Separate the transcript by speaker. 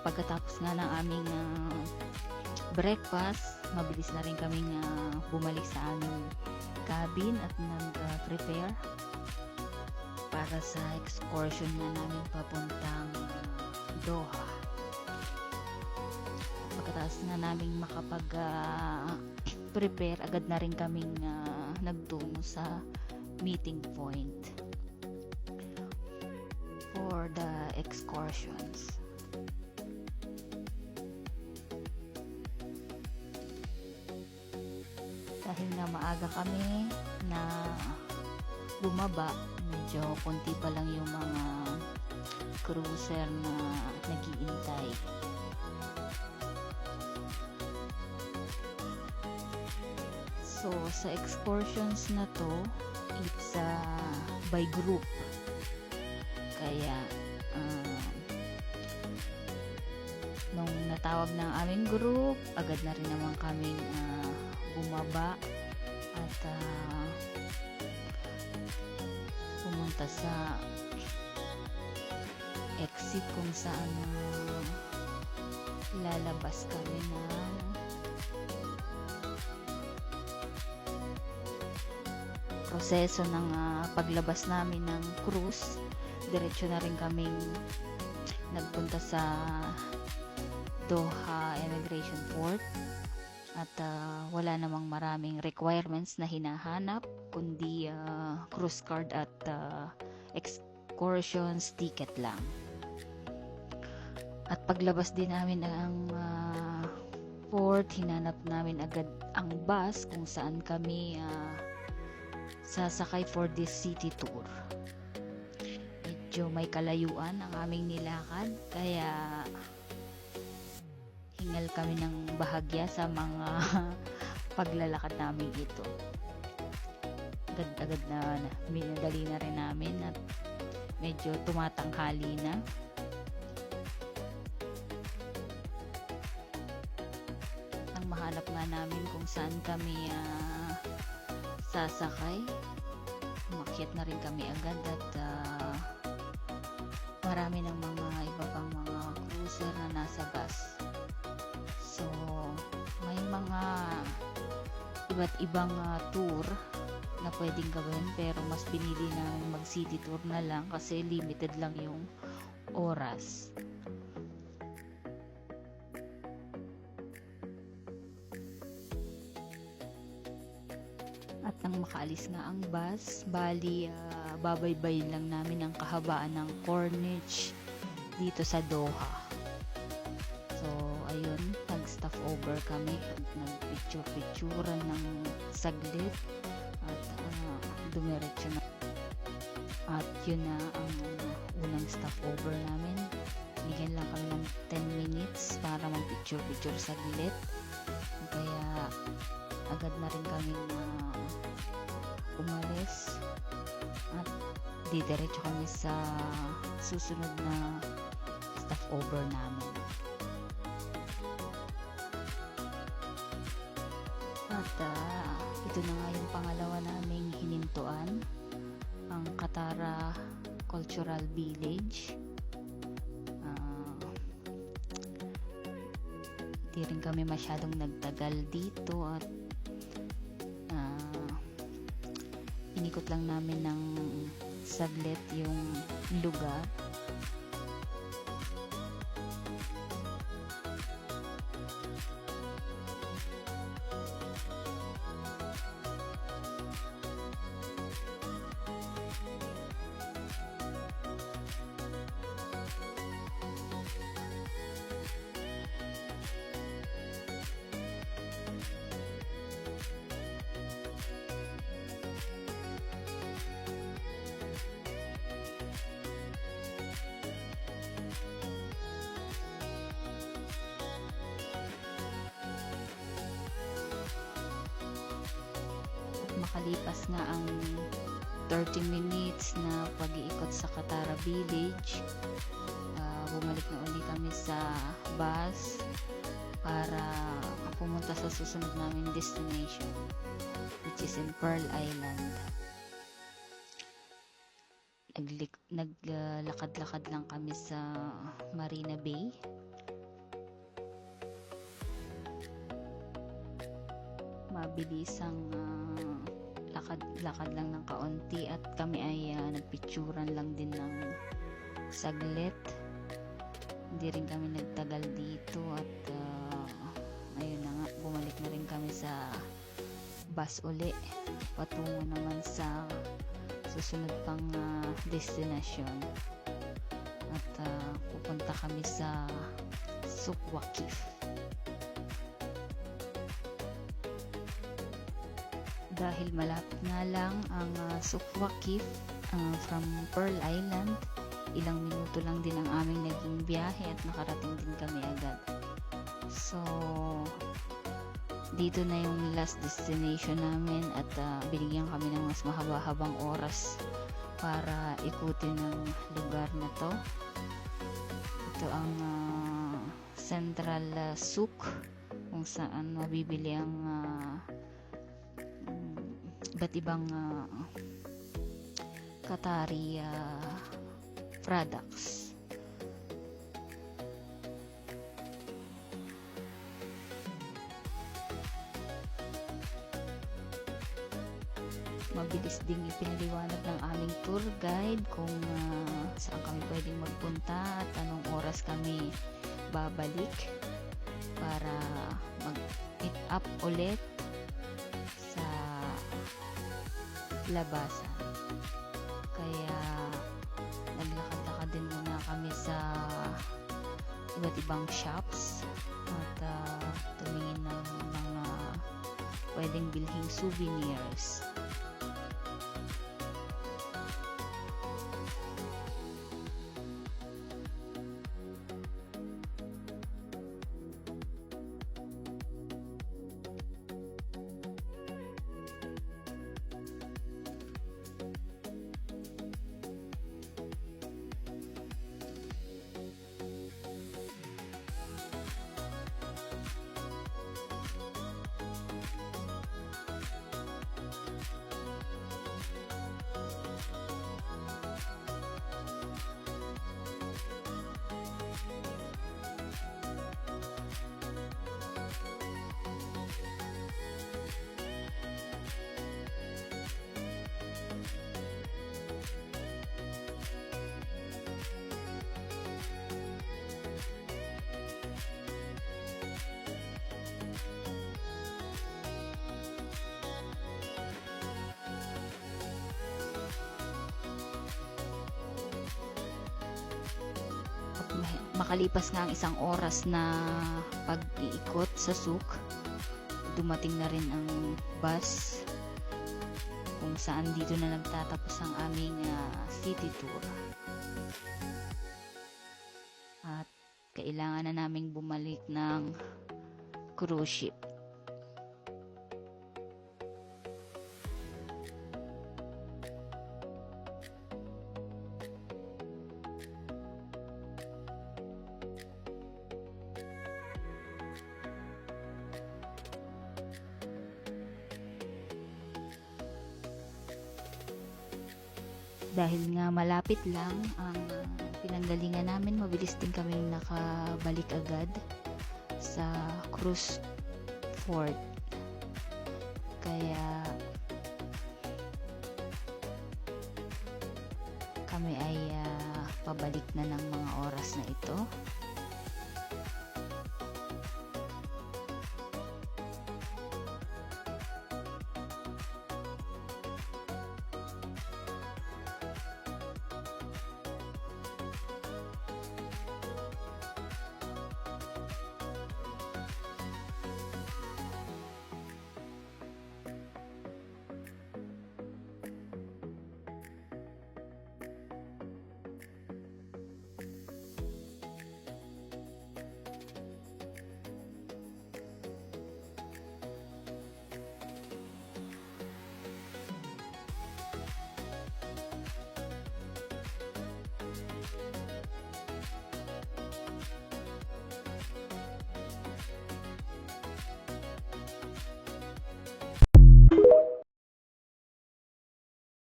Speaker 1: pagkatapos nga ng aming breakfast, mabilis na rin kaming bumalik sa aming cabin at nag-prepare para sa excursion na namin papuntang Doha. Pagkatapos na namin makapag-prepare, agad na rin kaming nagtungo sa meeting point for the excursions. Dahil na maaga kami na bumaba, medyo konti pa lang yung mga cruiser na nag-iintay. So sa excursions na to, it's by group, kaya nung natawag ng aming group, agad na rin naman kaming bumaba at pumunta sa exit kung saan lalabas kami ng proseso ng paglabas namin ng cruise. Diretso na rin kaming nagpunta sa Doha Immigration Port at wala namang maraming requirements na hinahanap kundi cruise card at excursions ticket lang. At paglabas din namin ng port, hinanap namin agad ang bus kung saan kami sasakay for this city tour. Medyo may kalayuan ang aming nilakad, kaya hingal kami ng bahagya sa mga paglalakad namin ito. Agad-agad na minadali na rin namin at medyo tumatanghali na. Nang mahanap nga namin kung saan kami sasakay, umakyat na rin kami agad at marami ng mga iba pang mga cruiser na nasa bus. So may mga iba't ibang tour na pwedeng gawin, pero mas pinili namin mag city tour na lang kasi limited lang yung oras. At nang makaalis nga ang bus, bali babaybayin lang namin ang kahabaan ng Corniche dito sa Doha. So ayun, nag-stop over kami at nag-picture-picturean ng saglit at dumiretso na. At yun na ang unang stop over namin. Bigyan lang kami ng 10 minutes para mag-picture-picture saglit. Kaya agad na rin kami umalis at didiretso kami sa susunod na stop over namin. At ito na nga yung pangalawa naming hinintuan, ang Katara Cultural Village. Di rin kami masyadong nagtagal dito at inikot lang namin ng saglit yung lugar. Makalipas nga ang 30 minutes na pag-iikot sa Katara Village, bumalik na uli kami sa bus para pumunta sa susunod naming destination, which is in Pearl Island. Naglakad-lakad lang kami sa Marina Bay mabilisang lakad lang ng kaunti at kami ay nagpicturan lang din ng saglit. Hindi rin kami nagtagal dito at ayun na nga, bumalik na rin kami sa bus uli patungo naman sa susunod pang destinasyon at pupunta kami sa Souq Waqif. Dahil malapit nga lang ang Souq Waqif from Pearl Island, ilang minuto lang din ang aming naging biyahe at nakarating din kami agad. So dito na yung last destination namin at binigyan kami ng mas mahaba-habang oras para ikutin ang lugar na to. Ito ang Central Souq kung saan mabibili ang iba't ibang Qatari products. Mabilis ding ipinaliwanag ng aming tour guide kung saan kami pwedeng magpunta at anong oras kami babalik para mag-meet up ulit sa labasan. Kaya naglakad-lakad din muna kami sa iba't ibang shops at tumingin ng mga pwedeng bilhing souvenirs. Makalipas nga ang isang oras na pag-iikot sa souk, dumating na rin ang bus kung saan dito na nagtatapos ang aming city tour. At kailangan na naming bumalik ng cruise ship. Dahil nga malapit lang ang pinanggalingan namin, mabilis din kami nakabalik agad sa cruise port. Kaya kami ay pabalik na ng mga oras na ito.